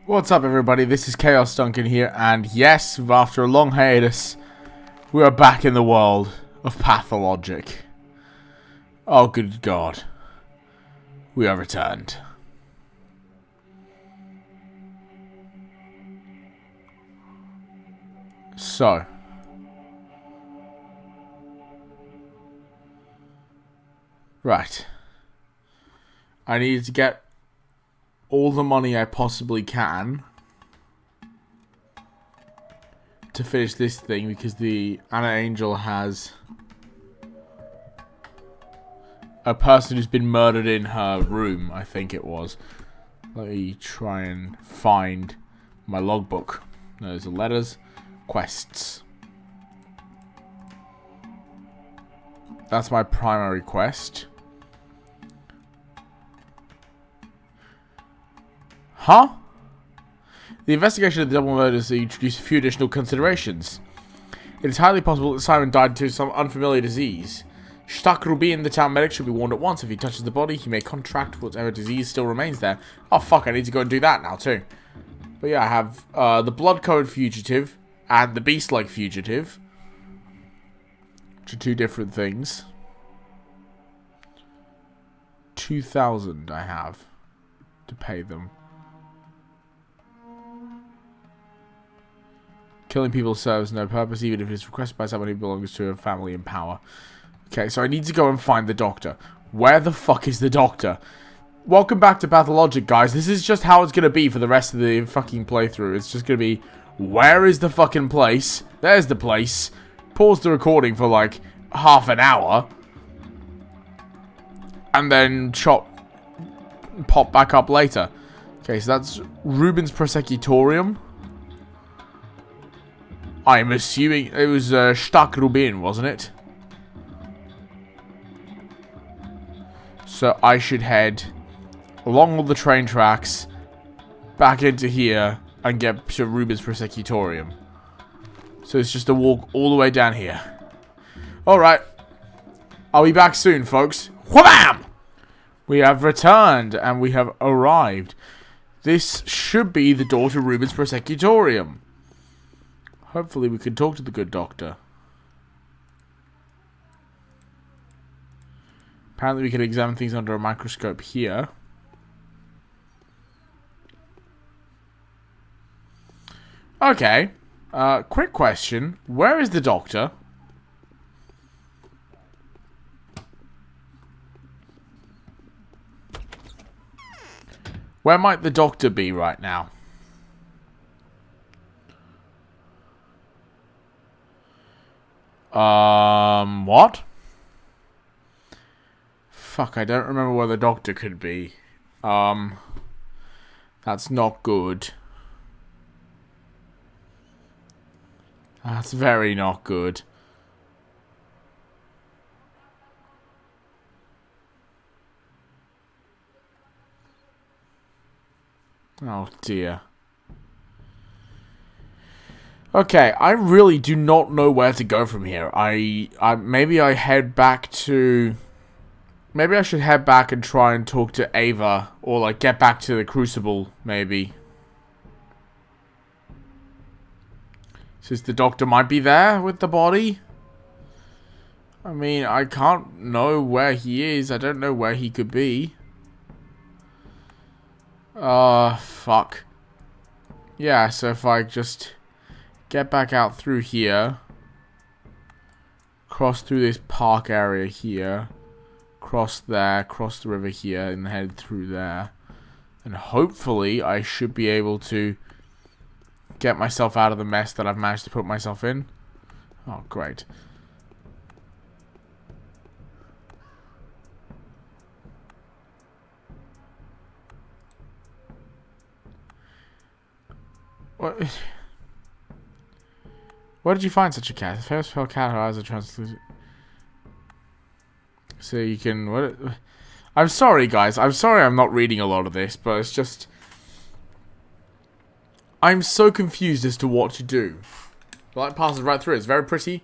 What's up, everybody? This is Chaos Duncan here, and yes, after a long hiatus, we are back in the world of Pathologic. Oh, good God. We have returned. So. Right. I need to get all the money I possibly can to finish this thing, because the Anna Angel has a person who's been murdered in her room, I think it was. Let me try and find my logbook. There's the letters, quests. That's my primary quest. Huh? The investigation of the double murders introduced a few additional considerations. It is highly possible that Simon died due to some unfamiliar disease. Rubin, the town medic, should be warned at once. If he touches the body, he may contract whatever disease still remains there. Oh fuck, I need to go and do that now too. But yeah, I have the blood-code fugitive and the beast-like fugitive, which are two different things. 2,000 I have to pay them. Killing people serves no purpose, even if it is requested by someone who belongs to a family in power. Okay, so I need to go and find the doctor. Where the fuck is the doctor? Welcome back to Pathologic, guys. This is just how it's going to be for the rest of the fucking playthrough. It's just going to be, where is the fucking place? There's the place. Pause the recording for like half an hour. And then pop back up later. Okay, so that's Rubin's Prosecutorium. I'm assuming it was Rubin, wasn't it? So I should head along all the train tracks, back into here, and get to Rubin's Prosecutorium. So it's just a walk all the way down here. Alright. I'll be back soon, folks. Wham! We have returned, and we have arrived. This should be the door to Rubin's Prosecutorium. Hopefully we can talk to the good doctor. Apparently we can examine things under a microscope here. Okay. Quick question. Where is the doctor? Where might the doctor be right now? What? Fuck, I don't remember where the doctor could be. That's not good. That's very not good. Oh dear. Okay, I really do not know where to go from here. Maybe I head back to... Maybe I should head back and try and talk to Ava, or like get back to the Crucible, maybe. Since the doctor might be there with the body. I mean, I can't know where he is. I don't know where he could be. Fuck. Yeah, so if I just get back out through here, cross through this park area here, cross there, cross the river here, and head through there, and hopefully I should be able to get myself out of the mess that I've managed to put myself in. Oh, great. What? Where did you find such a cat? The first pale cat, her eyes are translucent. So you can... What? I'm sorry, guys. I'm sorry I'm not reading a lot of this, but it's just... I'm so confused as to what to do. The light passes right through it. It's very pretty.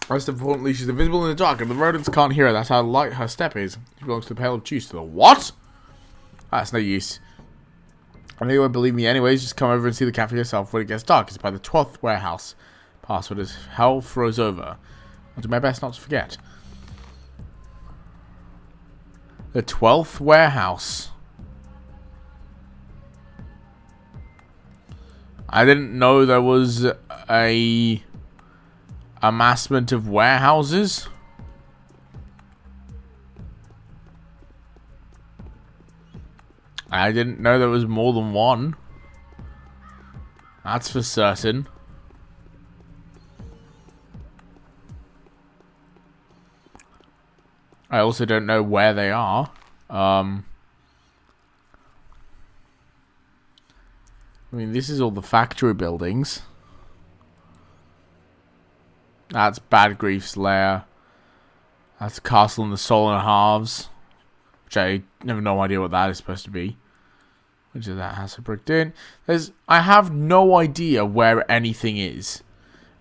Most importantly, she's invisible in the dark, and the rodents can't hear her. That's how light her step is. She belongs to the Pale of Juice. The what? That's no use. I know you won't believe me anyways. Just come over and see the cafe yourself when it gets dark. It's by the 12th warehouse. Password is hell froze over. I'll do my best not to forget. The 12th warehouse. I didn't know there was a amassment of warehouses. I didn't know there was more than one. That's for certain. I also don't know where they are. I mean, this is all the factory buildings. That's Bad Grief's lair. That's Castle in the Solar Halves. Which I have no idea what that is supposed to be. Which is that house I bricked in. I have no idea where anything is.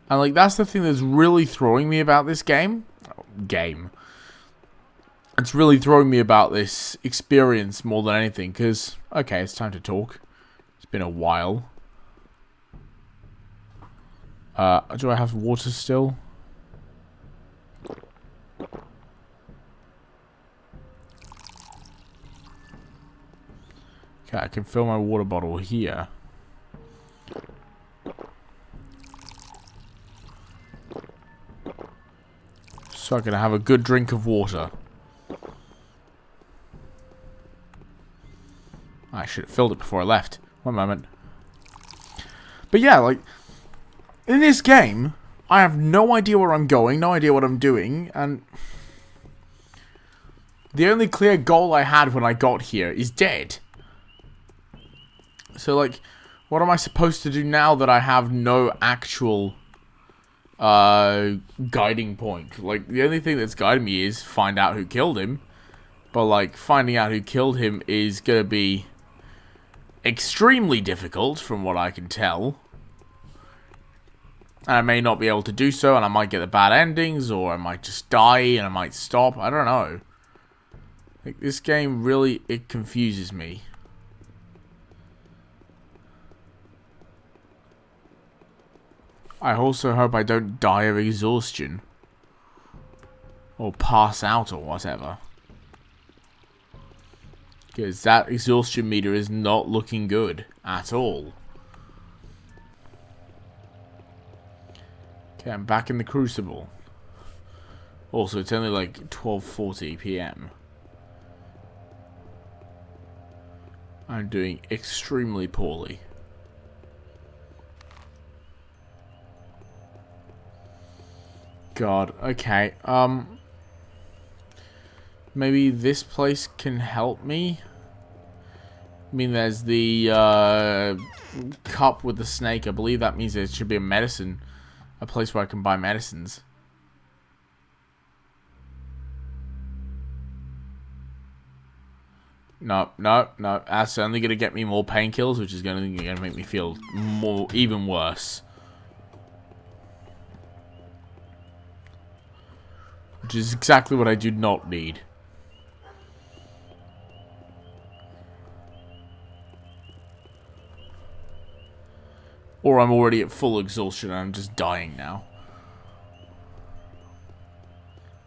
And like that's the thing that's really throwing me about this game. It's really throwing me about this experience more than anything. Because, okay, it's time to talk. It's been a while. Do I have water still? Okay, I can fill my water bottle here. So I can have a good drink of water. I should have filled it before I left. One moment. But yeah, like, in this game, I have no idea where I'm going, no idea what I'm doing, and the only clear goal I had when I got here is dead. So, like, what am I supposed to do now that I have no actual guiding point? Like, the only thing that's guiding me is find out who killed him. But, like, finding out who killed him is going to be extremely difficult, from what I can tell. And I may not be able to do so, and I might get the bad endings, or I might just die, and I might stop. I don't know. Like, this game really, it confuses me. I also hope I don't die of exhaustion. Or pass out or whatever. Because that exhaustion meter is not looking good at all. Okay, I'm back in the Crucible. Also, it's only like 12:40 PM. I'm doing extremely poorly. God, okay, maybe this place can help me? I mean, there's the, cup with the snake. I believe that means there should be a medicine, a place where I can buy medicines. No. That's only going to get me more painkillers, which is going to make me feel even worse. Which is exactly what I do not need. Or I'm already at full exhaustion and I'm just dying now.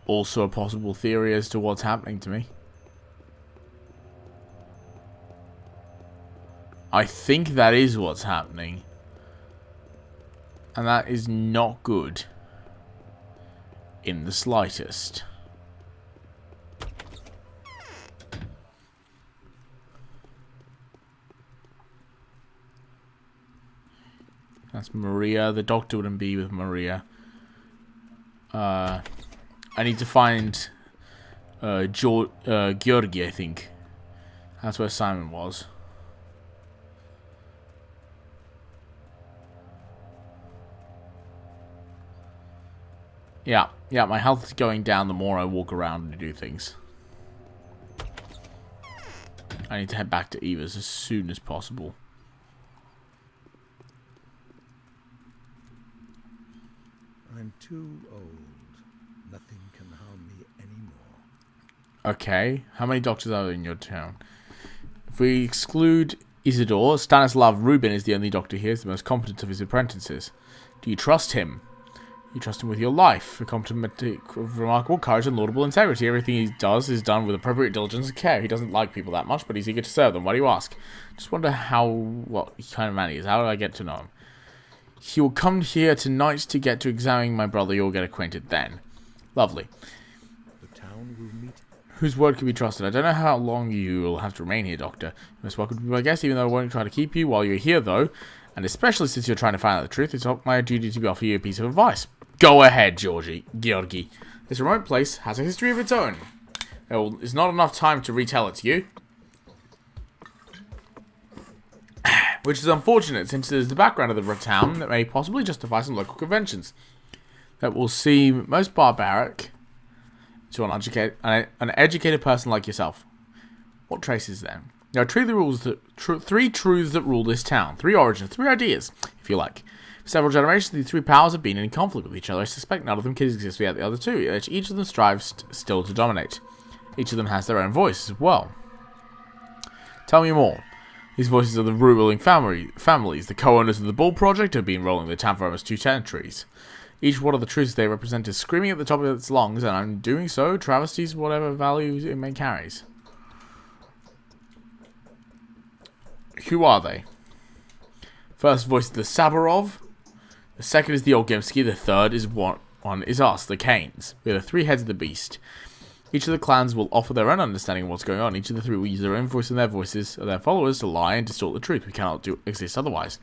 Also a possible theory as to what's happening to me. I think that is what's happening. And that is not good. In the slightest. That's Maria. The doctor wouldn't be with Maria. I need to find Georgi, I think. That's where Simon was. Yeah, my health is going down the more I walk around and do things. I need to head back to Eva's as soon as possible. I'm too old. Nothing can harm me anymore. Okay, how many doctors are there in your town? If we exclude Isidore, Stanislav Rubin is the only doctor here, is the most competent of his apprentices. Do you trust him? You trust him with your life, a competent of remarkable courage and laudable integrity. Everything he does is done with appropriate diligence and care. He doesn't like people that much, but he's eager to serve them. Why do you ask? Just wonder what kind of man he is. How do I get to know him? He will come here tonight to get to examining my brother. You'll get acquainted then. Lovely. The town will meet. Whose word can be trusted? I don't know how long you will have to remain here, Doctor. You're most welcome to be my guest, even though I won't try to keep you while you're here, though. And especially since you're trying to find out the truth, it's my duty to offer you a piece of advice. Go ahead, Georgi. This remote place has a history of its own. There's not enough time to retell it to you. Which is unfortunate, since it is the background of the town that may possibly justify some local conventions that will seem most barbaric to an educated person like yourself. What traces then? There are three truths that rule this town. 3 origins, 3 ideas, if you like. For several generations, these 3 powers have been in conflict with each other. I suspect none of them can exist without the other 2. Each of them strives still to dominate. Each of them has their own voice as well. Tell me more. These voices are the ruling families. The co-owners of the Bull Project have been rolling the town for almost 2 centuries. Each one of the truths they represent is screaming at the top of its lungs, and I'm doing so travesties whatever values it may carries. Who are they? First voice is the Sabarov. The second is the Olgimsky. The third is one is us, the Canes. We are the 3 heads of the beast. Each of the clans will offer their own understanding of what's going on. Each of the 3 will use their own voice and their voices of their followers to lie and distort the truth. We cannot exist otherwise.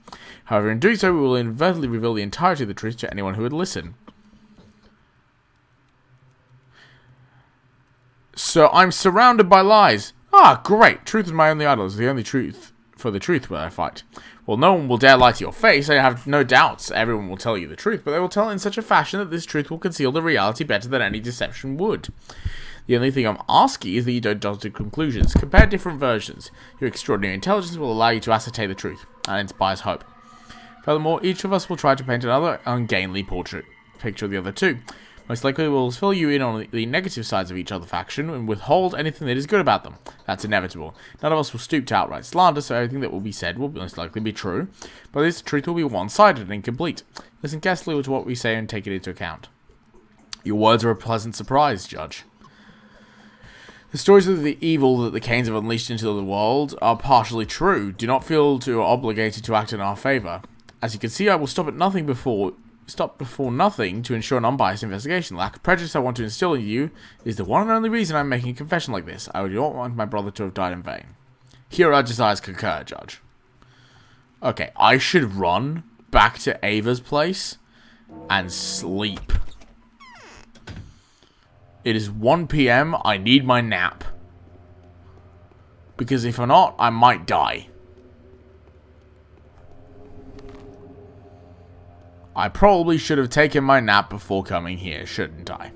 However, in doing so, we will inadvertently reveal the entirety of the truth to anyone who would listen. So I'm surrounded by lies. Ah, great. Truth is my only idol. It's the only truth for the truth where I fight. Well, no one will dare lie to your face. I have no doubts everyone will tell you the truth, but they will tell it in such a fashion that this truth will conceal the reality better than any deception would. The only thing I'm asking is that you don't jump to conclusions. Compare different versions. Your extraordinary intelligence will allow you to ascertain the truth, and inspires hope. Furthermore, each of us will try to paint another ungainly picture of the other 2. Most likely will fill you in on the negative sides of each other faction and withhold anything that is good about them. That's inevitable. None of us will stoop to outright slander, so everything that will be said will most likely be true, but this truth will be one-sided and incomplete. Listen carefully to what we say and take it into account. Your words are a pleasant surprise, Judge. The stories of the evil that the Canes have unleashed into the world are partially true. Do not feel too obligated to act in our favour. As you can see, I will stop before nothing to ensure an unbiased investigation. The lack of prejudice I want to instill in you is the one and only reason I'm making a confession like this. I would not want my brother to have died in vain. Here our desires concur, Judge. Okay, I should run back to Ava's place and sleep. It is 1 PM. I need my nap. Because if not, I might die. I probably should have taken my nap before coming here, shouldn't I?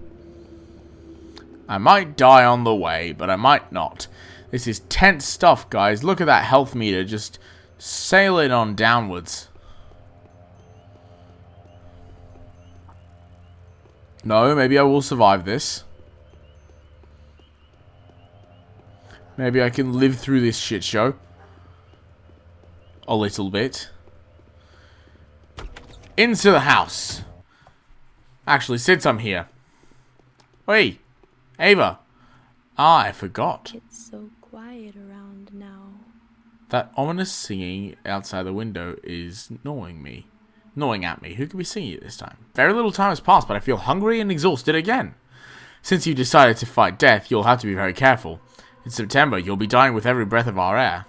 I might die on the way, but I might not. This is tense stuff, guys. Look at that health meter just sailing on downwards. No, maybe I will survive this. Maybe I can live through this shit show. A little bit. Into the house. Actually, since I'm here. Hey, Ava. Ah, I forgot. It's so quiet around now. That ominous singing outside the window is gnawing at me. Who could be singing it this time? Very little time has passed, but I feel hungry and exhausted again. Since you decided to fight death, you'll have to be very careful. In September, you'll be dying with every breath of our air.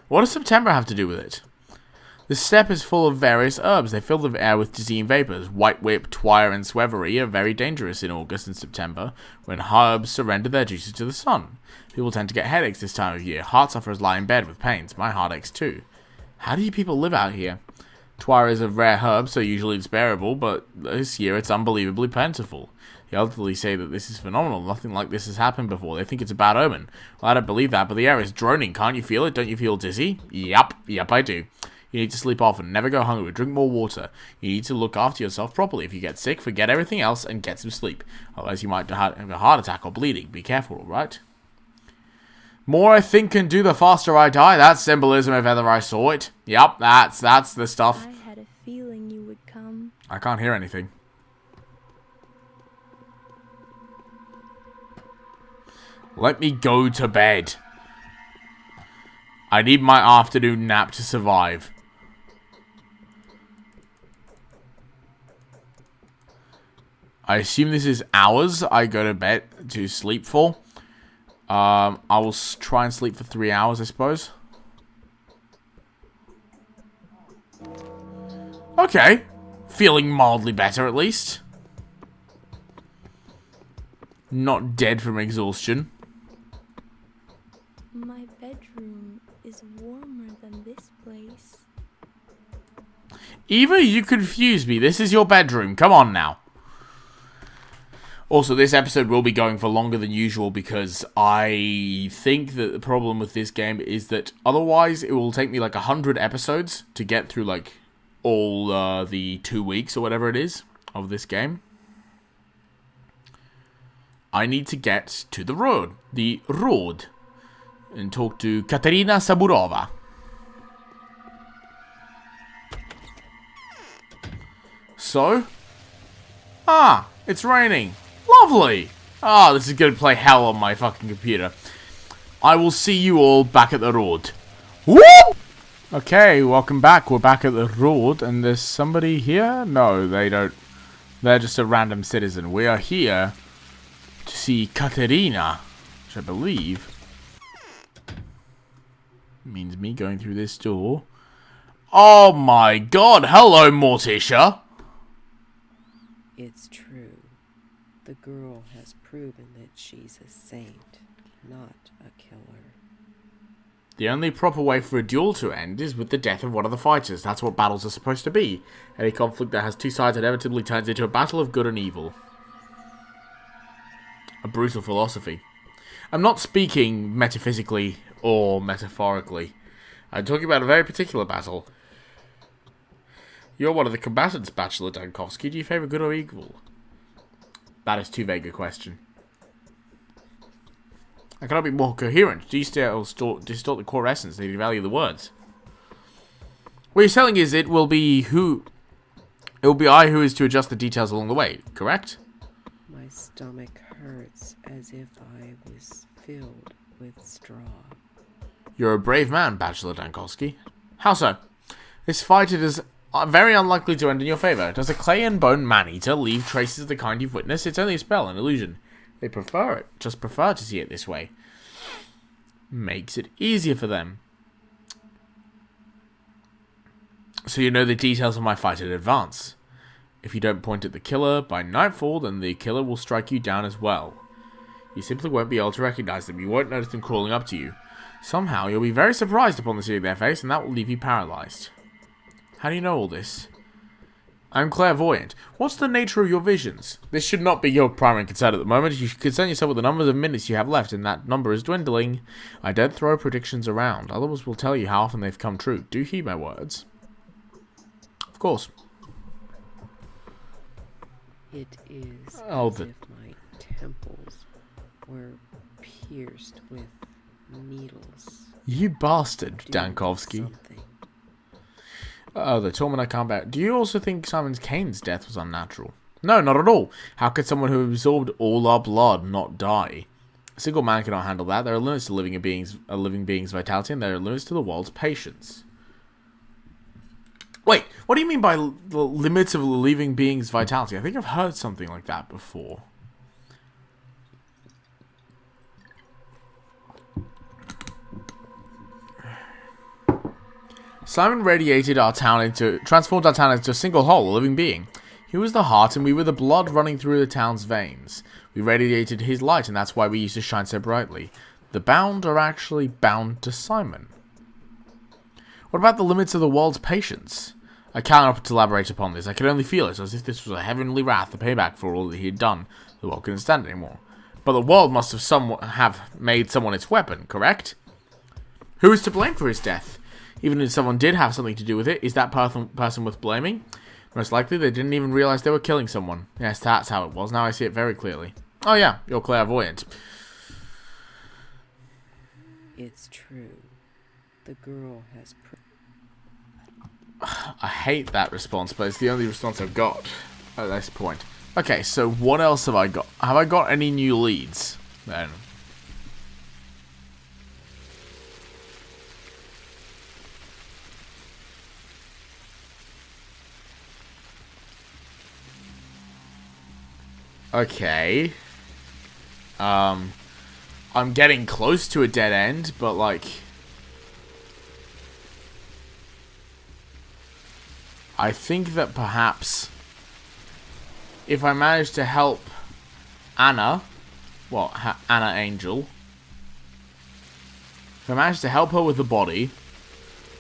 What does September have to do with it? The steppe is full of various herbs. They fill the air with dizzying vapors. White whip, twire, and swevery are very dangerous in August and September, when herbs surrender their juices to the sun. People tend to get headaches this time of year. Heart sufferers lie in bed with pains. My heart aches too. How do you people live out here? Twire is a rare herb, so usually it's bearable, but this year it's unbelievably plentiful. The elderly say that this is phenomenal. Nothing like this has happened before. They think it's a bad omen. Well, I don't believe that, but the air is droning. Can't you feel it? Don't you feel dizzy? Yep, I do. You need to sleep often. Never go hungry. Drink more water. You need to look after yourself properly. If you get sick, forget everything else and get some sleep. Otherwise, you might have a heart attack or bleeding. Be careful, alright? More I think can do, the faster I die. That's symbolism if ever I saw it. Yep, that's the stuff. I had a feeling you would come. I can't hear anything. Let me go to bed. I need my afternoon nap to survive. I assume this is hours I go to bed to sleep for. I will try and sleep for 3 hours, I suppose. Okay. Feeling mildly better, at least. Not dead from exhaustion. My bedroom is warmer than this place. Eva, you confuse me. This is your bedroom. Come on now. Also, this episode will be going for longer than usual because I think that the problem with this game is that otherwise it will take me like 100 episodes to get through like all the 2 weeks or whatever it is of this game. I need to get to the road, and talk to Katerina Saburova. So? Ah, it's raining. Lovely. Ah, this is going to play hell on my fucking computer. I will see you all back at the road. Woo! Okay, welcome back. We're back at the road, and there's somebody here? No, they don't. They're just a random citizen. We are here to see Katerina, which I believe means me going through this door. Oh my god, hello Morticia! It's true. The girl has proven that she's a saint, not a killer. The only proper way for a duel to end is with the death of one of the fighters. That's what battles are supposed to be. Any conflict that has two sides inevitably turns into a battle of good and evil. A brutal philosophy. I'm not speaking metaphysically or metaphorically. I'm talking about a very particular battle. You're one of the combatants, Bachelor Dankovsky. Do you favor good or evil? That is too vague a question. I cannot be more coherent. Do you still distort the core essence? They devalue the words. What you're telling is it will be I who is to adjust the details along the way, correct? My stomach hurts as if I was filled with straw. You're a brave man, Bachelor Dankovsky. How so? This fight is very unlikely to end in your favor. Does a clay and bone man-eater leave traces of the kind you've witnessed? It's only a spell, an illusion. They prefer it, just prefer to see it this way. Makes it easier for them. So you know the details of my fight in advance. If you don't point at the killer by nightfall, then the killer will strike you down as well. You simply won't be able to recognize them. You won't notice them crawling up to you. Somehow, you'll be very surprised upon the seeing their face, and that will leave you paralyzed. How do you know all this? I'm clairvoyant. What's the nature of your visions? This should not be your primary concern at the moment. You should concern yourself with the numbers of minutes you have left, and that number is dwindling. I don't throw predictions around. Others will tell you how often they've come true. Do heed my words. Of course. It is as if my temples were pierced with needles. You bastard, Doing Dankovsky. something. Oh, the torment I can't bear. Do you also think Simon Kane's death was unnatural? No, not at all. How could someone who absorbed all our blood not die? A single man cannot handle that. There are limits to a living being's vitality, and there are limits to the world's patience. Wait, what do you mean by the limits of a living being's vitality? I think I've heard something like that before. Simon transformed our town into a single whole, a living being. He was the heart and we were the blood running through the town's veins. We radiated his light and that's why we used to shine so brightly. The bound are actually bound to Simon. What about the limits of the world's patience? I cannot elaborate upon this. I could only feel it as if this was a heavenly wrath, a payback for all that he had done. The world couldn't stand it anymore. But the world must have made someone its weapon, correct? Who is to blame for his death? Even if someone did have something to do with it, is that person worth blaming? Most likely they didn't even realize they were killing someone. Yes, that's how it was. Now I see it very clearly. Oh yeah, you're clairvoyant. It's true. The girl has I hate that response, but it's the only response I've got at this point. Okay, so what else have I got? Have I got any new leads then? Okay. I'm getting close to a dead end, but like, I think that perhaps if I manage to help Anna, well, Anna Angel, if I manage to help her with the body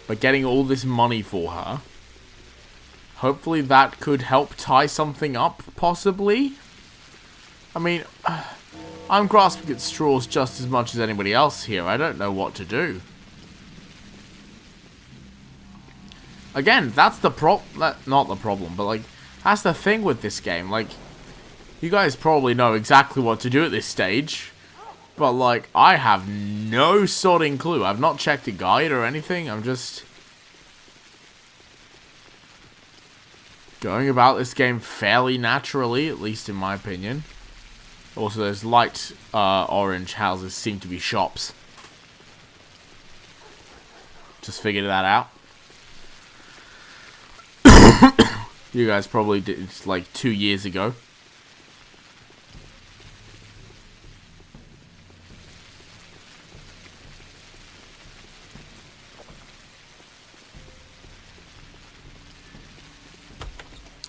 by getting all this money for her, hopefully that could help tie something up, possibly. I mean, I'm grasping at straws just as much as anybody else here. I don't know what to do. Again, that's the not the problem, but like, that's the thing with this game. Like, you guys probably know exactly what to do at this stage, but like, I have no sorting clue. I've not checked a guide or anything. I'm just going about this game fairly naturally, at least in my opinion. Also, those light orange houses seem to be shops. Just figured that out. You guys probably did it like 2 years ago.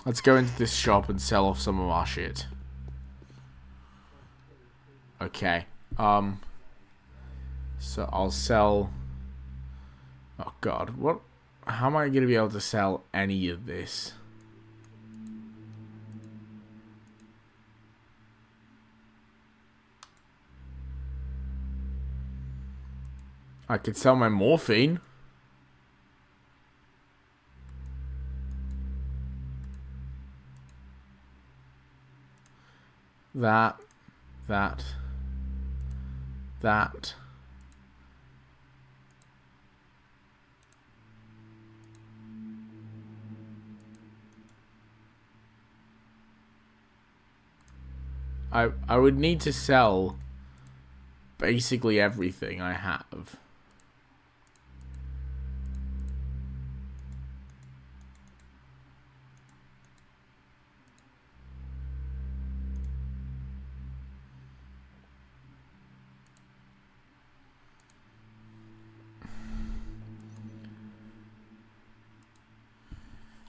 Let's go into this shop and sell off some of our shit. Okay. So I'll sell... Oh god, what? How am I going to be able to sell any of this? I could sell my morphine. That. I would need to sell basically everything I have.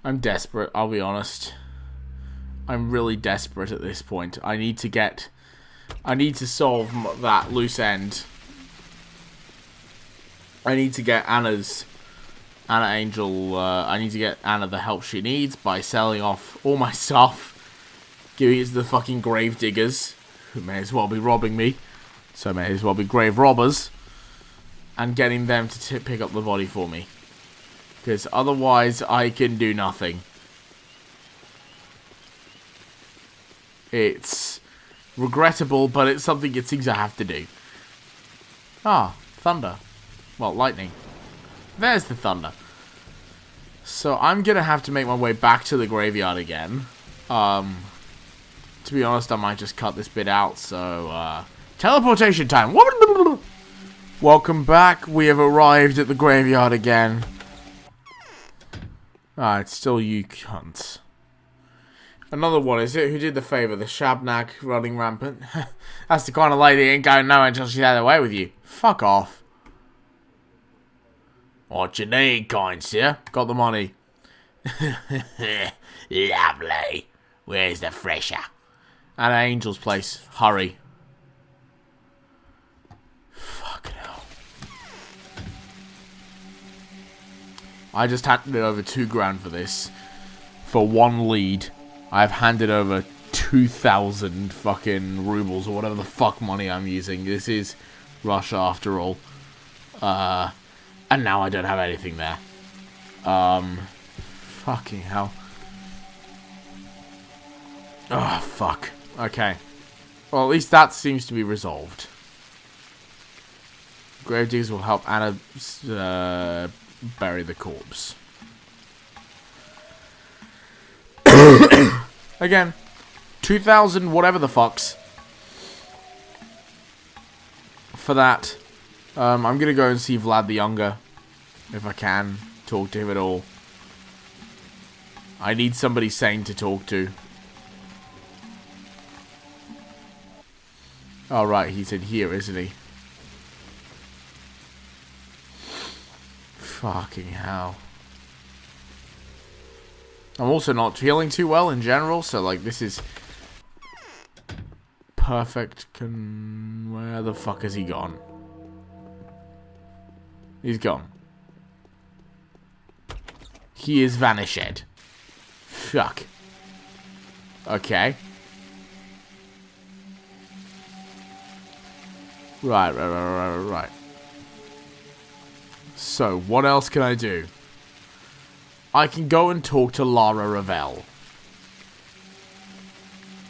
I'm desperate, I'll be honest. I'm really desperate at this point. I need to solve that loose end. I need to get Anna Angel, I need to get Anna the help she needs by selling off all my stuff, giving it to the fucking grave diggers, who may as well be robbing me, so may as well be grave robbers, and getting them to pick up the body for me. Because otherwise, I can do nothing. It's regrettable, but it's something it seems I have to do. Ah, thunder. Well, lightning. There's the thunder. So I'm going to have to make my way back to the graveyard again. To be honest, I might just cut this bit out, so, teleportation time. Welcome back. We have arrived at the graveyard again. Ah, it's still you cunts. Another one, is it? Who did the favour? The Shabnak running rampant? That's the kind of lady that ain't going nowhere until she's had her way with you. Fuck off. What you need, kind sir? Got the money. Lovely. Where's the fresher? At Angel's place. Hurry. Fucking hell. I just handed over $2,000 for this. For one lead. I've handed over 2,000 fucking rubles or whatever the fuck money I'm using. This is Russia after all. And now I don't have anything there. Fucking hell. Oh, fuck. Okay. Well, at least that seems to be resolved. Gravediggers will help Anna bury the corpse. Again, 2,000 whatever the fucks for that. I'm gonna go and see Vlad the Younger if I can talk to him at all. I need somebody sane to talk to. Oh right, he's in here, isn't he? Fucking hell. I'm also not feeling too well in general, so like this is perfect. Where the fuck has he gone? He's gone. He is vanished. Fuck. Okay. Right. So, what else can I do? I can go and talk to Lara Ravel.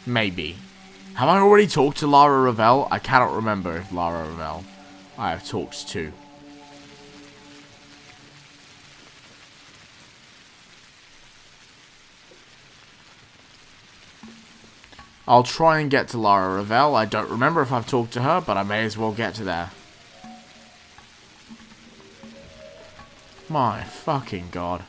Maybe. Have I already talked to Lara Ravel? I cannot remember if Lara Ravel I have talked to. I'll try and get to Lara Ravel. I don't remember if I've talked to her, but I may as well get to there. My fucking god.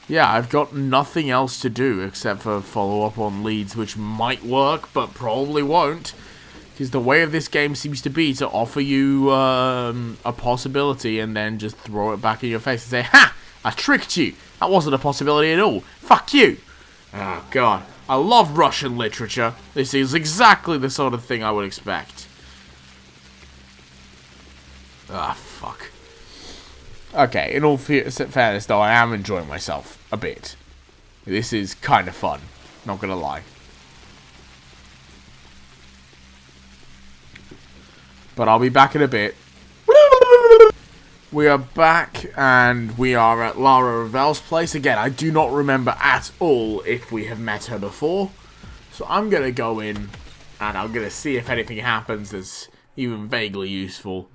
Yeah, I've got nothing else to do except for follow up on leads, which might work, but probably won't. Because the way of this game seems to be to offer you a possibility and then just throw it back in your face and say, "Ha! I tricked you! That wasn't a possibility at all. Fuck you!" Oh, God. I love Russian literature. This is exactly the sort of thing I would expect. Ah, fuck. Okay, in all fairness, though, I am enjoying myself a bit. This is kind of fun. Not gonna lie. But I'll be back in a bit. We are back, and we are at Lara Ravel's place. Again, I do not remember at all if we have met her before. So I'm going to go in, and I'm going to see if anything happens that's even vaguely useful.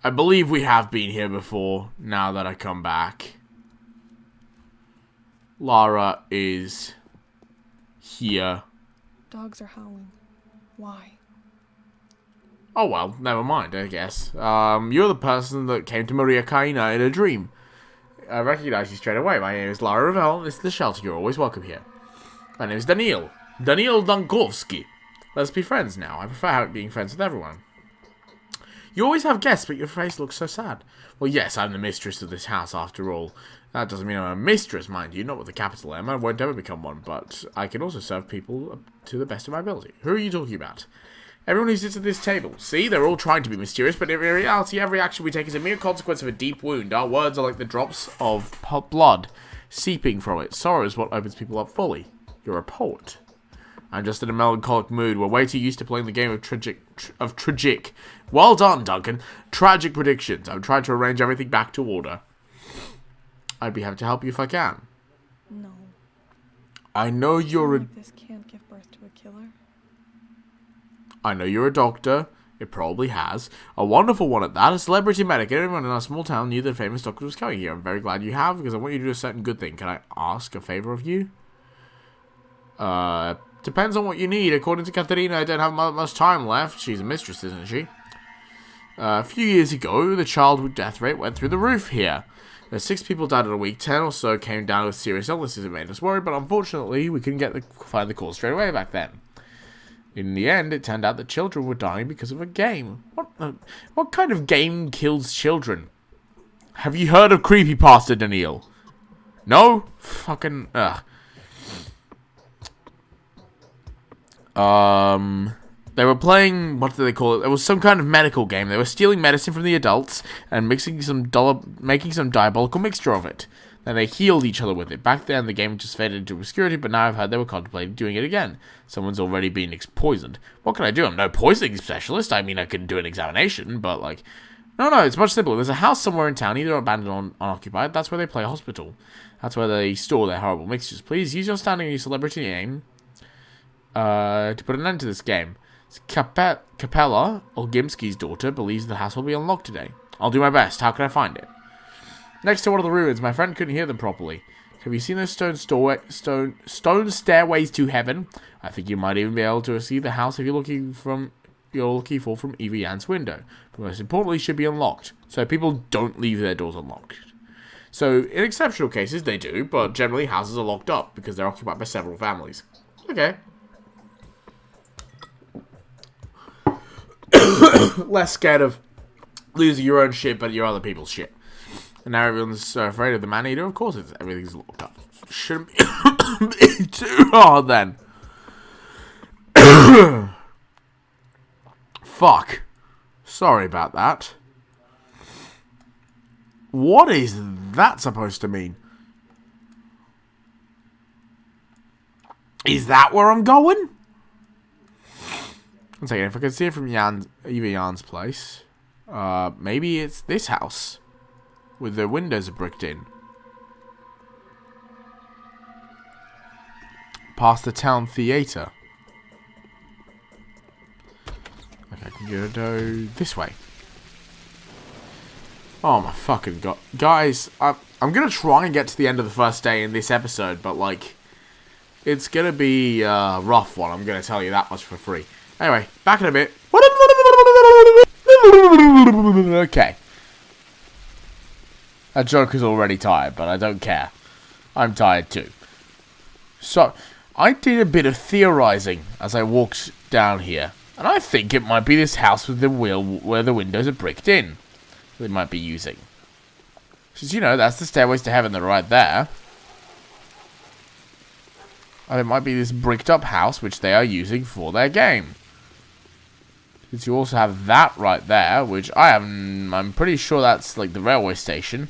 I believe we have been here before, now that I come back. Lara is here. Dogs are howling. Why? Oh well, never mind, I guess. You're the person that came to Maria Kaina in a dream. I recognize you straight away. My name is Lara Ravel, this is the shelter. You're always welcome here. My name is Daniil. Daniil Dankovsky. Let's be friends now. I prefer being friends with everyone. You always have guests, but your face looks so sad. Well, yes, I'm the mistress of this house, after all. That doesn't mean I'm a mistress, mind you, not with a capital M. I won't ever become one, but I can also serve people to the best of my ability. Who are you talking about? Everyone who sits at this table. See, they're all trying to be mysterious, but in reality, every action we take is a mere consequence of a deep wound. Our words are like the drops of blood seeping from it. Sorrow is what opens people up fully. You're a poet. I'm just in a melancholic mood. We're way too used to playing the game of tragic. Well done, Duncan. Tragic predictions. I'm trying to arrange everything back to order. I'd be happy to help you if I can. No. I know you're a... Like this can't give birth to a killer. I know you're a doctor. It probably has. A wonderful one at that. A celebrity medic. Everyone in our small town knew that a famous doctor was coming here. I'm very glad you have, because I want you to do a certain good thing. Can I ask a favor of you? Depends on what you need. According to Katerina, I don't have much time left. She's a mistress, isn't she? A few years ago, the childhood death rate went through the roof here. 6 people died in a week. 10 or so came down with serious illnesses. It made us worried, but unfortunately, we couldn't find the cause straight away back then. In the end, it turned out that children were dying because of a game. What kind of game kills children? Have you heard of Creepypasta, Daniil? No? Fucking... ugh. They were playing, what do they call it? It was some kind of medical game. They were stealing medicine from the adults and making some diabolical mixture of it. Then they healed each other with it. Back then, the game just faded into obscurity, but now I've heard they were contemplating doing it again. Someone's already been poisoned. What can I do? I'm no poisoning specialist. I mean, I could do an examination, but, like... No, it's much simpler. There's a house somewhere in town, either abandoned or unoccupied. That's where they play hospital. That's where they store their horrible mixtures. Please use your standing and your celebrity name to put an end to this game. Capella, Olgimski's daughter, believes the house will be unlocked today. I'll do my best. How can I find it? Next to one of the ruins. My friend couldn't hear them properly. Have you seen those stone stairways to heaven? I think you might even be able to see the house if you're looking for from Eva Yan's window. But most importantly, it should be unlocked, so people don't leave their doors unlocked. So, in exceptional cases, they do, but generally houses are locked up because they're occupied by several families. Okay. Less scared of losing your own shit, but your other people's shit. And now everyone's so afraid of the man-eater. Of course, everything's locked up. Shouldn't be too hard, then. Fuck. Sorry about that. What is that supposed to mean? Is that where I'm going? One second, if I can see it from Eva Jan's place. Maybe it's this house. With the windows bricked in. Past the town theatre. Okay, I can go this way. Oh my fucking god. Guys, I'm gonna try and get to the end of the first day in this episode, but like, it's gonna be a rough one, I'm gonna tell you that much for free. Anyway, back in a bit. Okay. That Joker's already tired, but I don't care. I'm tired too. So, I did a bit of theorizing as I walked down here. And I think it might be this house with the where the windows are bricked in. They might be using. Because, you know, that's the stairways to heaven that are right there. And it might be this bricked up house which they are using for their game. Because you also have that right there, which I'm pretty sure that's like the railway station.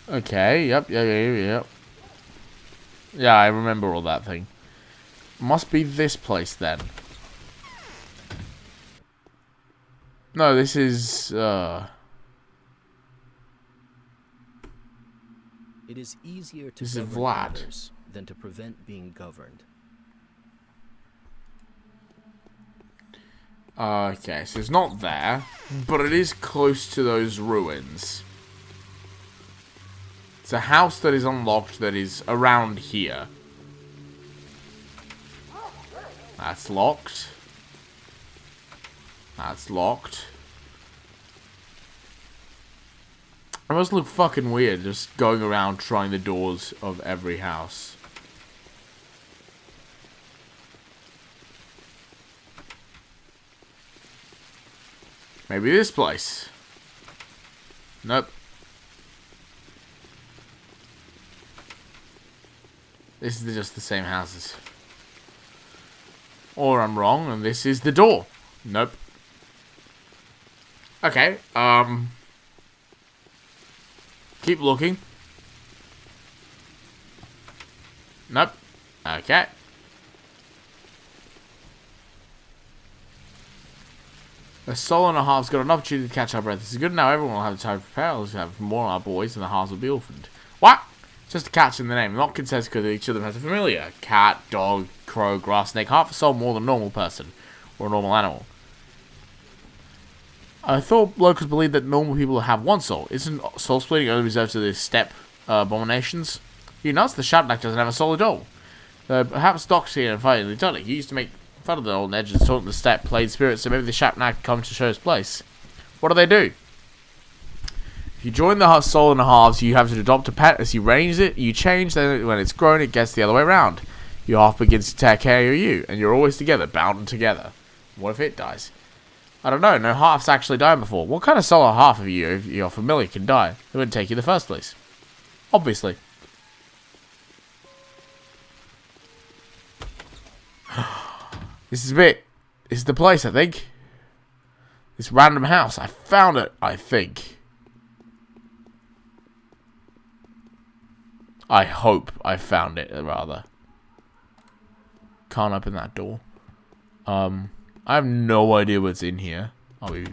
Okay, yep. Yeah, I remember all that thing. Must be this place then. No, this is, It is easier to This is govern Vlad. others than to prevent being governed. Okay, so it's not there, but it is close to those ruins. It's a house that is unlocked that is around here. That's locked. That's locked. It must look fucking weird just going around trying the doors of every house. Maybe this place. Nope. This is just the same houses. Or I'm wrong, and this is the door. Nope. Okay, keep looking. Nope. Okay. A soul and a half's got an opportunity to catch our breath. This is good now. Everyone will have time to prepare. We'll have more of our boys, and the halves will be orphaned. What? Just a catch in the name. Not consensus because each of them has a familiar. Cat, dog, crow, grass snake. Half a soul more than a normal person. Or a normal animal. I thought locals believed that normal people have one soul. Isn't soul splitting only reserved to the steppe abominations? You notice the Shatnak doesn't have a soul at all. Perhaps Doxy and Fighting the Tonic. He used to make fun of the old edges, taught the steppe played spirits, so maybe the Shatnak come to show his place. What do? If you join the soul in the halves, you have to adopt a pet. As you raise it, you change, then when it's grown, it gets the other way around. Your half begins to take care of you, and you're always together, bound together. What if it dies? I don't know, no halves actually died before. What kind of soul or half of you, if you're familiar, can die? It wouldn't take you in the first place. Obviously. This is a bit... This is the place, I think. This random house. I found it, I think. I hope I found it, rather. Can't open that door. I have no idea what's in here. I'll be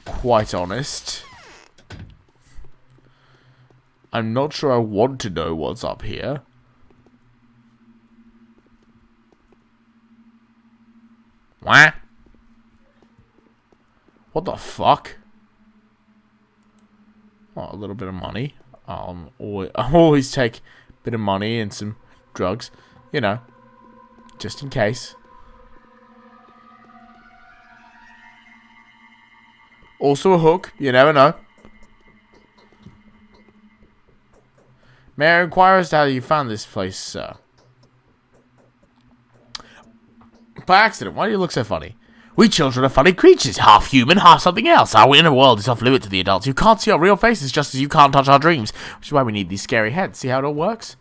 quite honest. I'm not sure I want to know what's up here. What? What the fuck? Oh, a little bit of money. I'll always take a bit of money and some drugs. You know. Just in case. Also a hook. You never know. May I inquire as to how you found this place, sir? By accident. Why do you look so funny? We children are funny creatures, half human, half something else. Our inner world is off limit to the adults. You can't see our real faces just as you can't touch our dreams, which is why we need these scary heads. See how it all works?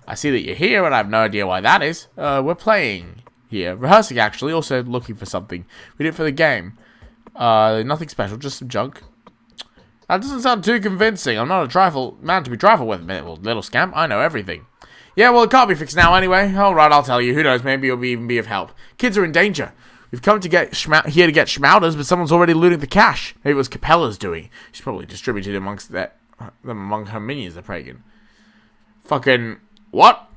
I see that you're here, and I have no idea why that is. We're playing here. Rehearsing, actually. Also looking for something. We did it for the game. Nothing special, just some junk. That doesn't sound too convincing. I'm not a man to be trifled with, little scamp. I know everything. Yeah, well, it can't be fixed now anyway. Alright, I'll tell you. Who knows, maybe you'll even be of help. Kids are in danger. We've come to get here to get schmouters, but someone's already looting the cash. Maybe it was Capella's doing. She's probably distributed amongst them among her minions, the pagan. Fucking... What?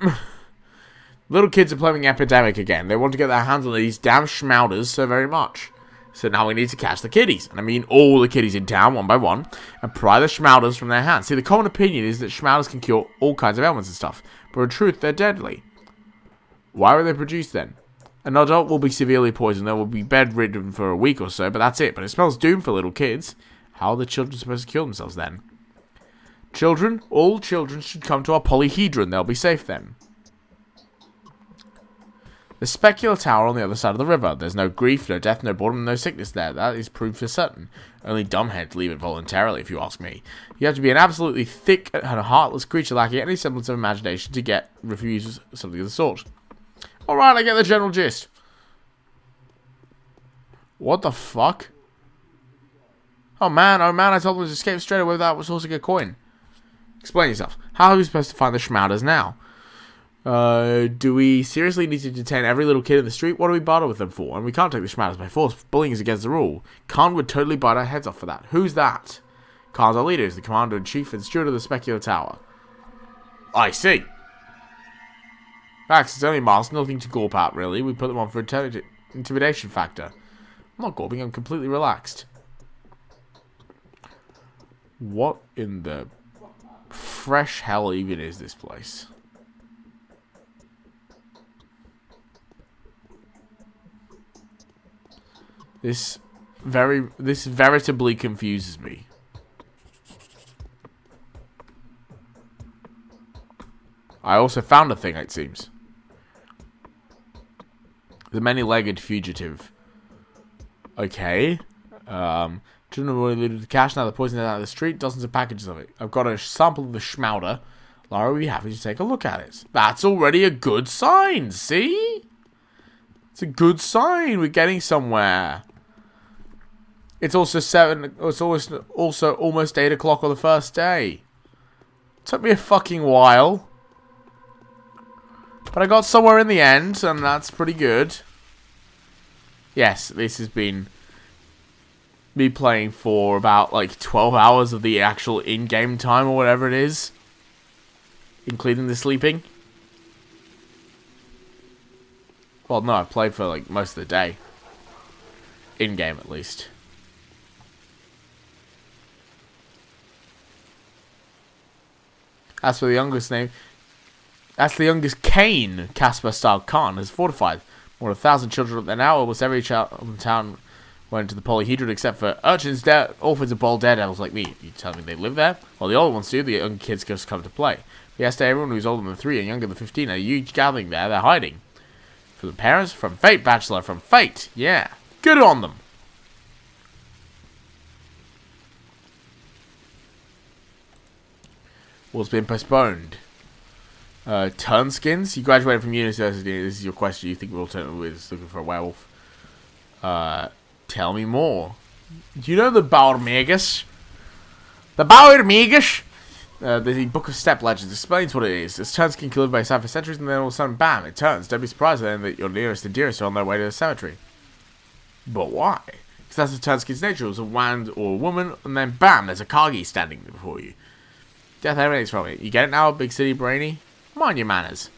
Little kids are playing Epidemic again. They want to get their hands on these damn schmouters so very much. So now we need to catch the kiddies. And I mean all the kiddies in town, one by one, and pry the schmouters from their hands. See, the common opinion is that schmouters can cure all kinds of ailments and stuff. But in truth, they're deadly. Why were they produced then? An adult will be severely poisoned. They will be bedridden for a week or so, but that's it. But it smells doom for little kids. How are the children supposed to kill themselves then? Children? All children should come to our polyhedron. They'll be safe then. The specular tower on the other side of the river. There's no grief, no death, no boredom, no sickness there. That is proved for certain. Only dumbheads leave it voluntarily, if you ask me. You have to be an absolutely thick and heartless creature lacking any semblance of imagination to refuse something of the sort. Alright, I get the general gist. What the fuck? Oh man, I told them to escape straight away without sourcing a coin. Explain yourself. How are we supposed to find the schmouters now? Do we seriously need to detain every little kid in the street? What do we bother with them for? And we can't take the schmouters by force. Bullying is against the rule. Khan would totally bite our heads off for that. Who's that? Khan's our leader. He's the commander-in-chief and steward of the specular tower. I see. Facts, it's only masks, nothing to gawp at, really. We put them on for intimidation factor. I'm not gawping, I'm completely relaxed. What in the fresh hell even is this place? This veritably confuses me. I also found a thing, it seems. The many-legged fugitive. Okay. Children have already looted the cash, now they're poisoning it out of the street. Dozens of packages of it. I've got a sample of the schmouter. Lara will be happy to take a look at it. That's already a good sign, see? It's a good sign. We're getting somewhere. It's also almost 8 o'clock on the first day. Took me a fucking while. But I got somewhere in the end, and that's pretty good. Yes, this has been me playing for about, like, 12 hours of the actual in-game time, or whatever it is. Including the sleeping. Well, no, I played for, like, most of the day. In-game, at least. As for the youngest name... That's the youngest Kane, Casper-style Khan, has fortified. More than 1,000 children up there now. Almost every child in town went to the polyhedron except for urchins, orphans, and bold daredevils like me. You telling me they live there? Well, the older ones do. The young kids just come to play. But yesterday, everyone who's older than 3 and younger than 15 had a huge gathering there. They're hiding. From the parents? From fate, Bachelor. From fate. Yeah. Good on them. War's been postponed. Turnskins. You graduated from university. This is your question. You think we're alternatively looking for a werewolf? Tell me more. Do you know the Baurmegas? The Baurmegas? The Book of Step Legends explains what it is. This Turnskin killed by Cypher centuries, and then all of a sudden, bam, it turns. Don't be surprised then that your nearest and dearest are on their way to the cemetery. But why? Because that's the Turnskin's nature. It was a wand or a woman, and then bam, there's a Kagi standing before you. Death emanates from it. You get it now, big city brainy? Mind your manners.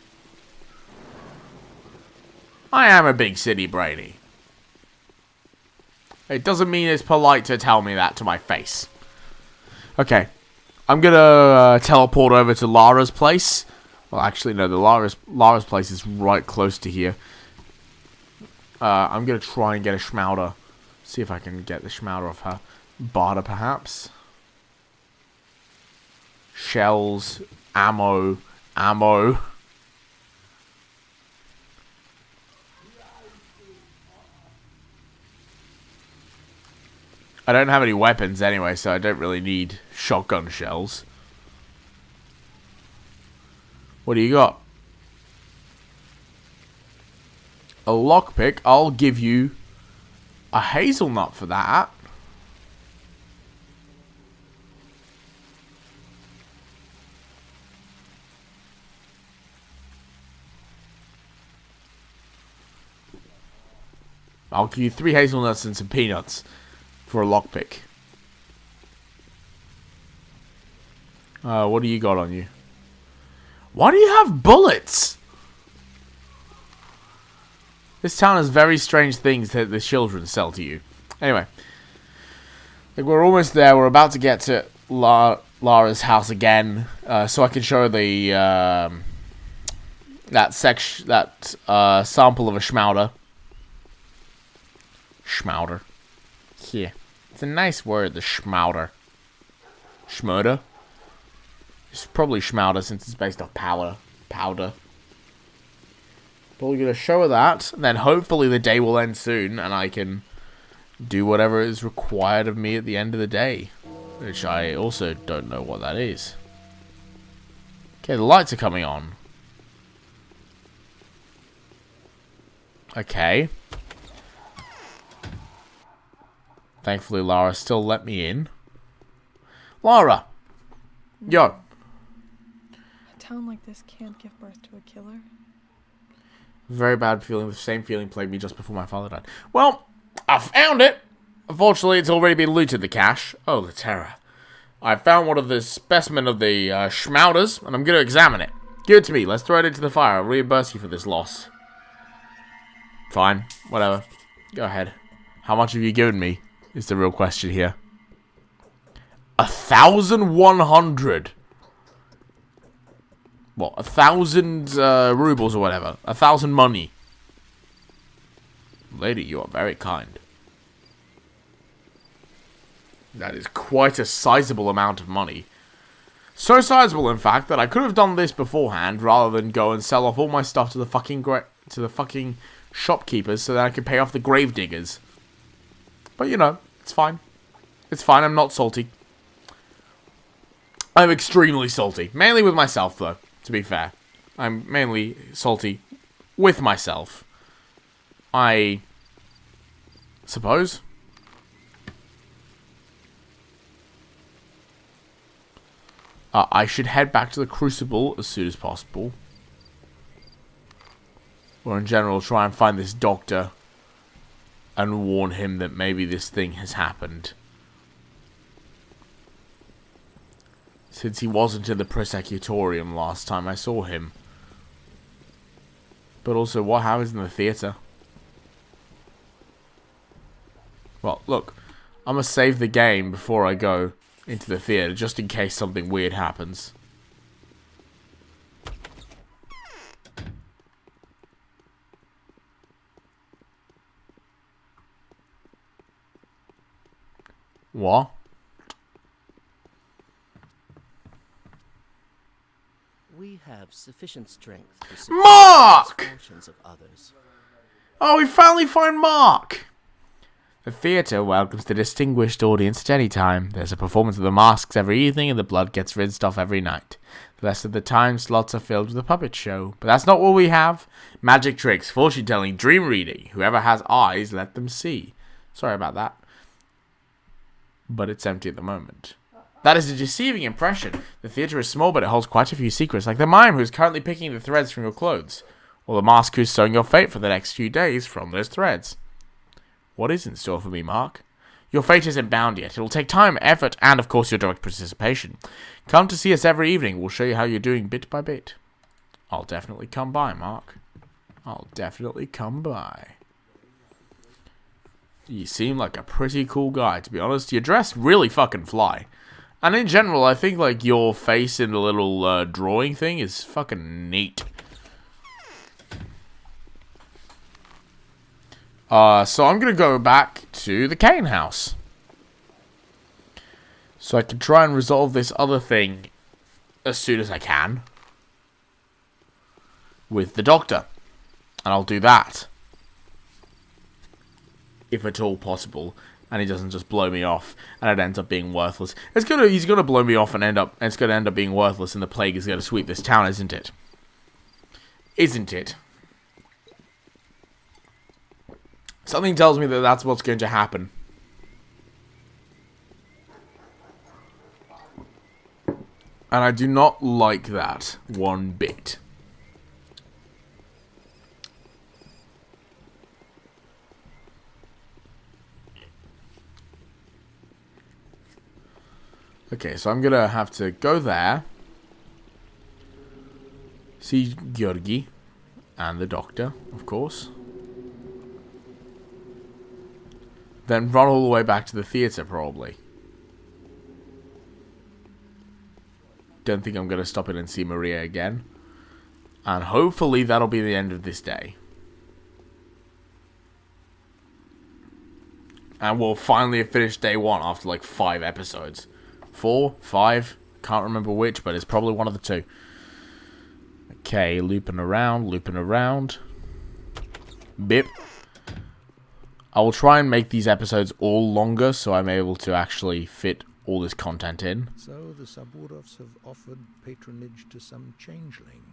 I am a big city brainy. It doesn't mean it's polite to tell me that to my face. Okay. I'm gonna teleport over to Lara's place. Well, actually, no. The Lara's place is right close to here. I'm gonna try and get a Schmauder. See if I can get the Schmauder off her. Barter, perhaps. Shells. Ammo. Ammo. I don't have any weapons anyway, so I don't really need shotgun shells. What do you got? A lockpick. I'll give you a hazelnut for that. I'll give you 3 hazelnuts and some peanuts for a lockpick. What do you got on you? Why do you have bullets? This town has very strange things that the children sell to you. Anyway. Like, we're almost there. We're about to get to Lara's house again. So I can show the that sample of a Schmauder. Schmauder. Here. It's a nice word, the Schmauder. Schmurder? It's probably Schmauder since it's based off powder. But we're going to show her that, and then hopefully the day will end soon, and I can do whatever is required of me at the end of the day. Which I also don't know what that is. Okay, the lights are coming on. Okay. Thankfully, Lara still let me in. Lara! Yo! A town like this can't give birth to a killer. Very bad feeling. The same feeling plagued me just before my father died. Well, I found it! Unfortunately, it's already been looted, the cache. Oh, the terror. I found one of the specimen of the Schmauders, and I'm going to examine it. Give it to me. Let's throw it into the fire. I'll reimburse you for this loss. Fine. Whatever. Go ahead. How much have you given me? Is the real question here. 1,100. What? 1,000 rubles or whatever. 1,000 money. Lady, you are very kind. That is quite a sizable amount of money. So sizable, in fact, that I could have done this beforehand rather than go and sell off all my stuff to the fucking shopkeepers so that I could pay off the grave diggers. But, you know, it's fine. It's fine, I'm not salty. I'm extremely salty. Mainly with myself, though, to be fair. I'm mainly salty with myself. I suppose. I should head back to the Crucible as soon as possible. Or in general, try and find this doctor and warn him that maybe this thing has happened. Since he wasn't in the Prosecutorium last time I saw him. But also, what happens in the theatre? Well, look, I'm gonna save the game before I go into the theatre, just in case something weird happens. What? We have sufficient strength to support the Mark! misfortunes of others. Oh, we finally find Mark! The theatre welcomes the distinguished audience at any time. There's a performance of the masks every evening, and the blood gets rinsed off every night. The rest of the time slots are filled with a puppet show. But that's not what we have. Magic tricks, fortune telling, dream reading. Whoever has eyes, let them see. Sorry about that. But it's empty at the moment. That is a deceiving impression. The theatre is small, but it holds quite a few secrets, like the mime who is currently picking the threads from your clothes, or the mask who's sewing your fate for the next few days from those threads. What is in store for me, Mark? Your fate isn't bound yet. It'll take time, effort, and of course your direct participation. Come to see us every evening. We'll show you how you're doing bit by bit. I'll definitely come by, Mark. I'll definitely come by. You seem like a pretty cool guy, to be honest. Your dress really fucking fly. And in general, I think, like, your face in the little drawing thing is fucking neat. So I'm going to go back to the Kane house. So I can try and resolve this other thing as soon as I can. With the doctor. And I'll do that. If at all possible. And he doesn't just blow me off, and it ends up being worthless. He's gonna blow me off and it's gonna end up being worthless, and the plague is gonna sweep this town, isn't it? Isn't it? Something tells me that that's what's going to happen. And I do not like that one bit. Okay, so I'm gonna have to go there, see Georgi, and the doctor, of course. Then run all the way back to the theatre, probably. Don't think I'm gonna stop in and see Maria again. And hopefully that'll be the end of this day. And we'll finally have finished day 1 after like 5 episodes. 4, 5, can't remember which, but it's probably one of the two. Okay, looping around. Bip. I will try and make these episodes all longer, so I'm able to actually fit all this content in. So the Saburovs have offered patronage to some changeling.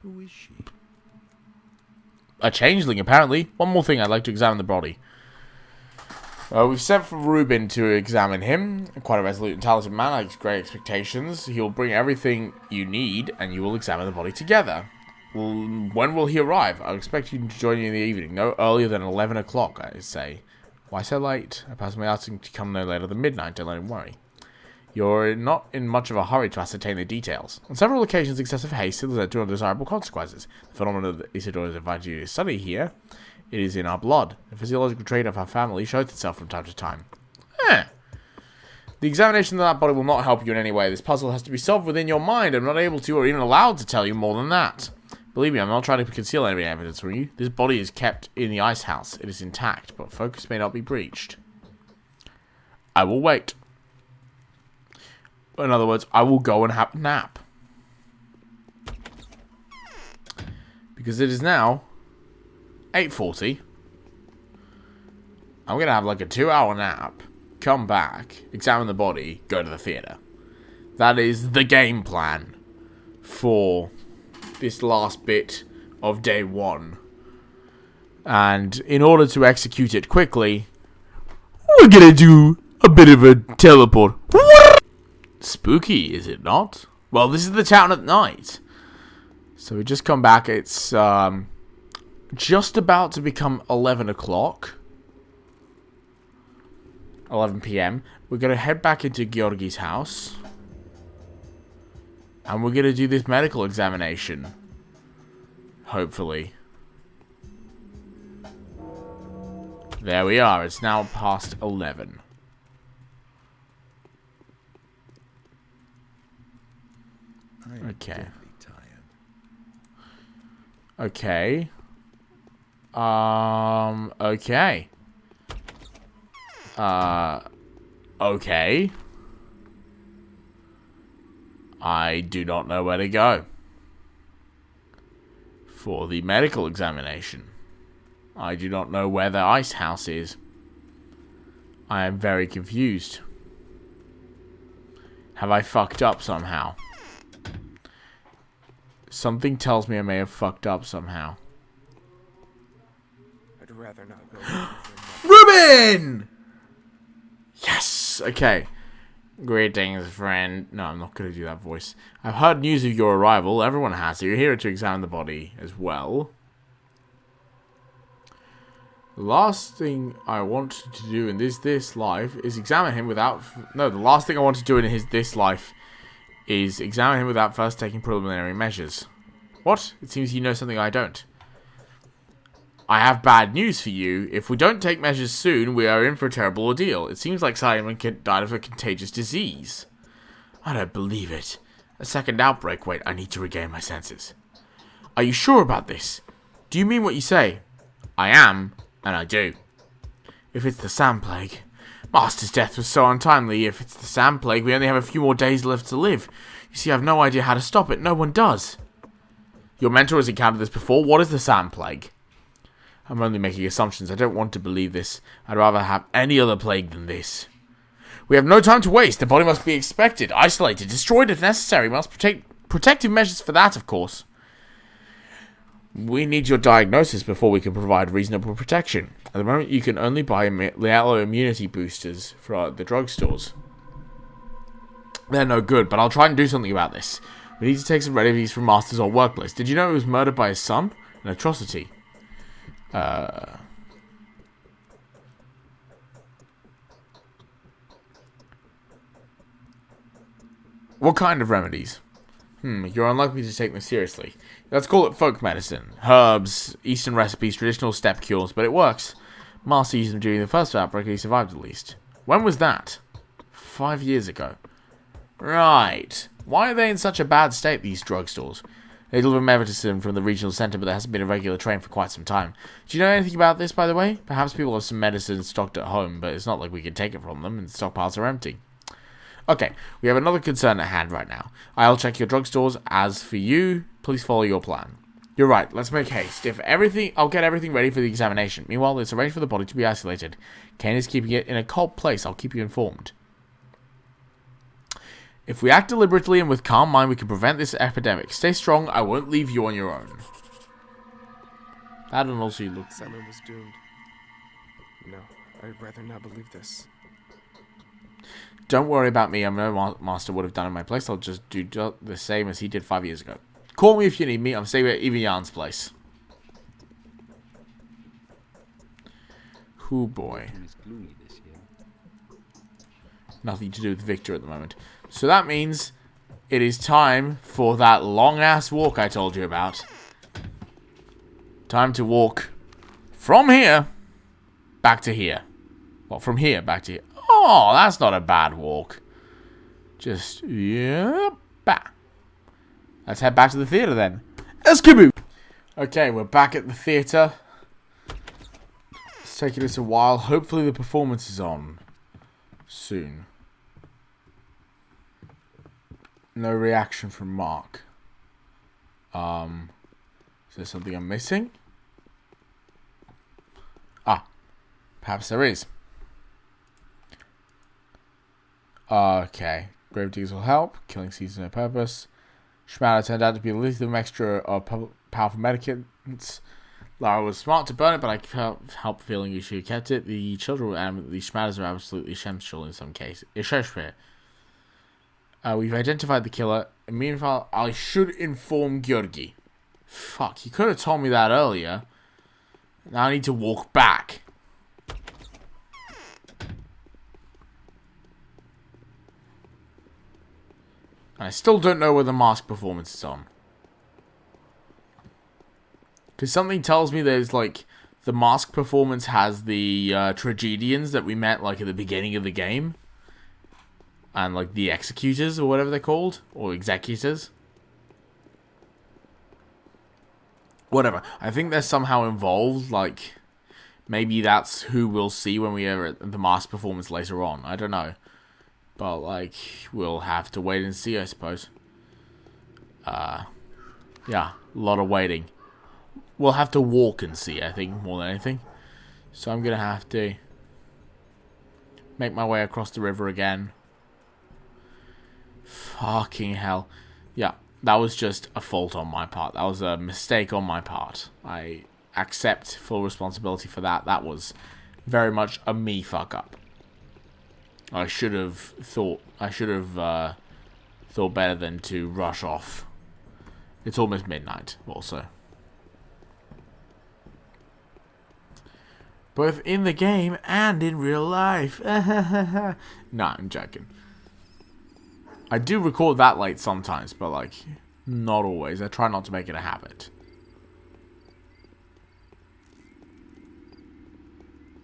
Who is she? A changeling, apparently. One more thing, I'd like to examine the body. We've sent for Reuben to examine him. Quite a resolute and talented man, like great expectations. He'll bring everything you need, and you will examine the body together. Well, when will he arrive? I'll expect you to join you in the evening, no earlier than 11 o'clock, I say. Why so late? I pass my asking to come no later than midnight, don't let him worry. You're not in much of a hurry to ascertain the details. On several occasions, excessive haste has led to undesirable consequences. The phenomenon that Isidore has invited you to study here, it is in our blood. The physiological trait of our family shows itself from time to time. The examination of that body will not help you in any way. This puzzle has to be solved within your mind. I'm not able to or even allowed to tell you more than that. Believe me, I'm not trying to conceal any evidence from you. This body is kept in the ice house. It is intact, but focus may not be breached. I will wait. In other words, I will go and have a nap. Because it is now 8:40. I'm going to have like a 2-hour nap, come back, examine the body, go to the theatre. That is the game plan for this last bit of day 1. And in order to execute it quickly, we're going to do a bit of a teleport. Spooky, is it not? Well, this is the town at night. So we just come back. It's just about to become 11 o'clock. 11 p.m. We're going to head back into Georgi's house. And we're going to do this medical examination. Hopefully. There we are. It's now past 11. Okay. Okay. Okay. Okay. I do not know where to go for the medical examination. I do not know where the ice house is. I am very confused. Have I fucked up somehow? Something tells me I may have fucked up somehow. I'd rather not go looking for Ruben! Yes! Okay. Greetings, friend. No, I'm not going to do that voice. I've heard news of your arrival. Everyone has. So you're here to examine the body as well. The last thing I want to do in this life is examine him without... No, the last thing I want to do in this life is examine him without first taking preliminary measures. What? It seems you know something I don't. I have bad news for you. If we don't take measures soon, we are in for a terrible ordeal. It seems like Simon died of a contagious disease. I don't believe it. A second outbreak. Wait, I need to regain my senses. Are you sure about this? Do you mean what you say? I am, and I do. If it's the sand plague. Master's death was so untimely. If it's the sand plague, we only have a few more days left to live. You see, I have no idea how to stop it. No one does. Your mentor has encountered this before. What is the sand plague? I'm only making assumptions. I don't want to believe this. I'd rather have any other plague than this. We have no time to waste. The body must be inspected, isolated, destroyed if necessary. We must take protective measures for that, of course. We need your diagnosis before we can provide reasonable protection. At the moment, you can only buy yellow immunity boosters for the drugstores. They're no good, but I'll try and do something about this. We need to take some remedies from Master's old workplace. Did you know he was murdered by his son? An atrocity. What kind of remedies? You're unlikely to take them seriously. Let's call it folk medicine. Herbs, Eastern recipes, traditional step cures, but it works. Master used them during the first outbreak and he survived at least. When was that? 5 years ago. Right. Why are they in such a bad state, these drugstores? They deliver medicine from the regional centre, but there hasn't been a regular train for quite some time. Do you know anything about this, by the way? Perhaps people have some medicine stocked at home, but it's not like we can take it from them, and the stockpiles are empty. Okay, we have another concern at hand right now. I'll check your drugstores. As for you, please follow your plan. You're right, let's make haste. I'll get everything ready for the examination. Meanwhile, let's arrange for the body to be isolated. Kane is keeping it in a cold place. I'll keep you informed. If we act deliberately and with calm mind, we can prevent this epidemic. Stay strong. I won't leave you on your own. That and also you look... Simon was doomed. No, I'd rather not believe this. Don't worry about me. I know Master would have done in my place. I'll just do the same as he did 5 years ago. Call me if you need me. I'm staying at Evian's place. Hoo boy. Nothing to do with Victor at the moment. So that means it is time for that long-ass walk I told you about. Time to walk from here back to here. Well, from here back to here. Oh, that's not a bad walk. Just, yeah, back. Let's head back to the theatre then. Eskimo! Okay, we're back at the theatre. It's taking us a while. Hopefully the performance is on soon. No reaction from Mark. Is there something I'm missing? Ah, perhaps there is. Okay. Gravediggers will help. Killing seeds no purpose. Schmatter turned out to be a little mixture of powerful medicaments. Lara was smart to burn it, but I can't help feeling you should have kept it. The children were adamant that these Schmatters are absolutely essential in some cases. We've identified the killer. And meanwhile, I should inform Georgi. Fuck, you could have told me that earlier. Now I need to walk back. I still don't know where the mask performance is on. Because something tells me there's like... The mask performance has the tragedians that we met like at the beginning of the game. And like the executors or whatever they're called. Or executors. Whatever. I think they're somehow involved. Like maybe that's who we'll see when we are at the mask performance later on. I don't know. But like we'll have to wait and see, I suppose. Yeah, a lot of waiting. We'll have to walk and see, I think, more than anything. So I'm gonna have to make my way across the river again. Fucking hell. Yeah. That was just a fault on my part. That was a mistake on my part. I accept full responsibility for that. That was very much a me fuck up. I should have thought better than to rush off. It's almost midnight also. Both in the game and in real life. Nah, I'm joking. I do record that late sometimes, but like, not always. I try not to make it a habit.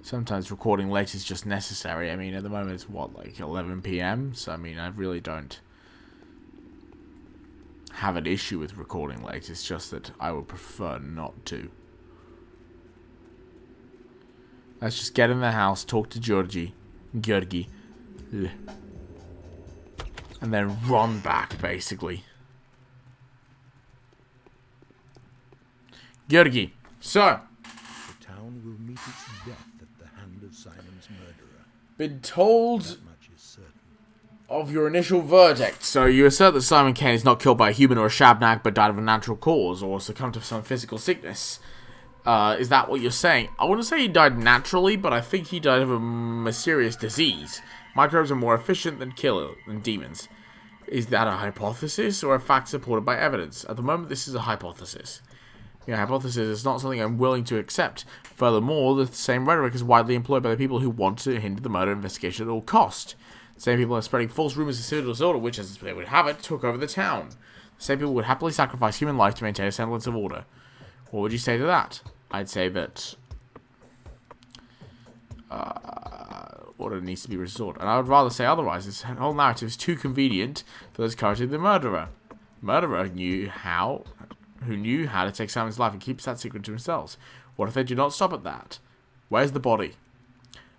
Sometimes recording late is just necessary. I mean, at the moment it's what, like 11 PM? So, I mean, I really don't have an issue with recording late. It's just that I would prefer not to. Let's just get in the house, talk to Georgie, and then run back, basically. Georgie, so. The town will meet its death at the hand of Simon's murderer. Been told That much is certain. of your initial verdict. So you assert that Simon Kane is not killed by a human or a shabnag, but died of a natural cause, or succumbed to some physical sickness. Is that what you're saying? I wouldn't say he died naturally, but I think he died of a mysterious disease. Microbes are more efficient than demons. Is that a hypothesis or a fact supported by evidence? At the moment, this is a hypothesis. The hypothesis is not something I'm willing to accept. Furthermore, the same rhetoric is widely employed by the people who want to hinder the murder investigation at all cost. The same people are spreading false rumors of civil disorder, which, as they would have it, took over the town. The same people would happily sacrifice human life to maintain a semblance of order. What would you say to that? I'd say that order needs to be restored. And I would rather say otherwise. This whole narrative is too convenient for those currently the murderer. The murderer knew how to take Simon's life and keeps that secret to themselves. What if they do not stop at that? Where's the body?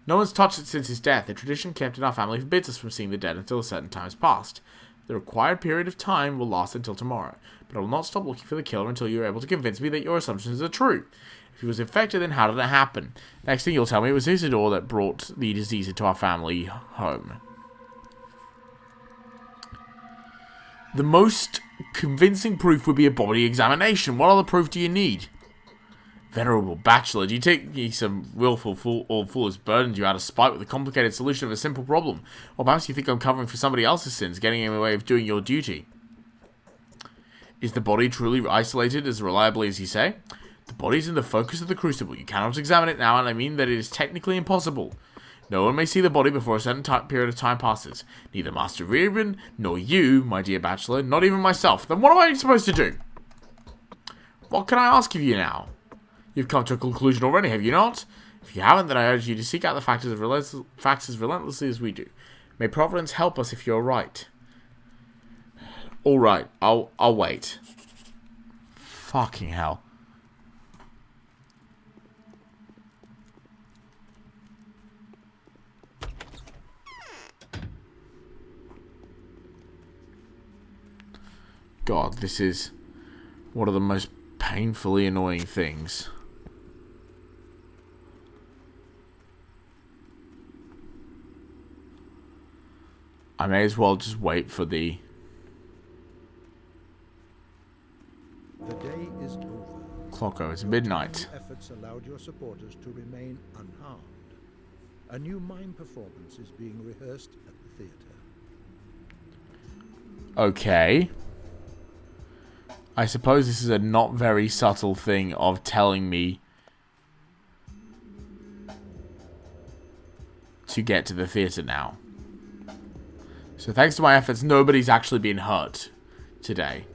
No one's touched it since his death. The tradition kept in our family forbids us from seeing the dead until a certain time has passed. The required period of time will last until tomorrow, but I will not stop looking for the killer until you are able to convince me that your assumptions are true. If he was infected, then how did it happen? Next thing you'll tell me it was Isidore that brought the disease into our family home. The most convincing proof would be a body examination. What other proof do you need? Venerable bachelor, do you take some willful fool or fool has burdened you out of spite with a complicated solution of a simple problem? Or perhaps you think I'm covering for somebody else's sins, getting in the way of doing your duty? Is the body truly isolated as reliably as you say? The body is in the focus of the crucible. You cannot examine it now, and I mean that it is technically impossible. No one may see the body before a certain period of time passes. Neither Master Reuben, nor you, my dear bachelor, not even myself. Then what am I supposed to do? What can I ask of you now? You've come to a conclusion already, have you not? If you haven't, then I urge you to seek out the facts as relentlessly as we do. May Providence help us if you're right. Alright, I'll wait. Fucking hell. God, this is one of the most painfully annoying things. I may as well just wait for the... The day is over. Clock over. It's midnight. Your efforts allowed your supporters to remain unharmed. A new mime performance is being rehearsed at the theatre. Okay. I suppose this is a not very subtle thing of telling me to get to the theatre now. So thanks to my efforts, nobody's actually been hurt today,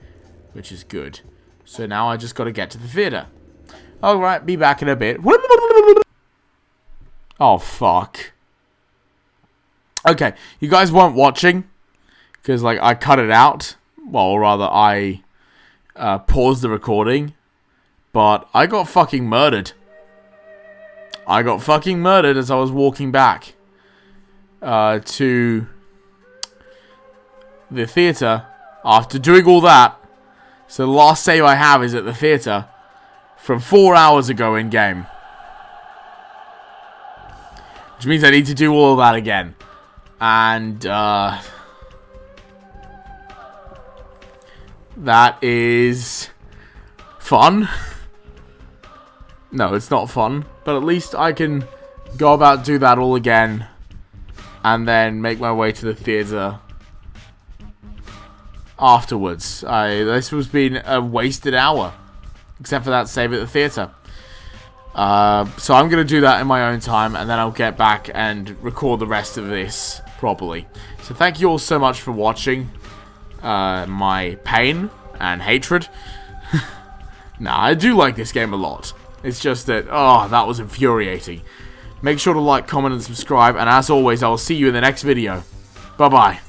which is good. So now I just got to get to the theatre. Alright, be back in a bit. Oh, fuck. Okay, you guys weren't watching, because, like, I cut it out. Well, or rather, I paused the recording, but I got fucking murdered. I got fucking murdered as I was walking back to the theatre after doing all that. So the last save I have is at the theatre from 4 hours ago in game, which means I need to do all of that again. And That is fun. No, it's not fun. But at least I can go about do that all again. And then make my way to the theater afterwards. This has been a wasted hour. Except for that save at the theater. So I'm going to do that in my own time. And then I'll get back and record the rest of this properly. So thank you all so much for watching my pain and hatred. Nah, I do like this game a lot. It's just that, oh, that was infuriating. Make sure to like, comment, and subscribe. And as always, I will see you in the next video. Bye-bye.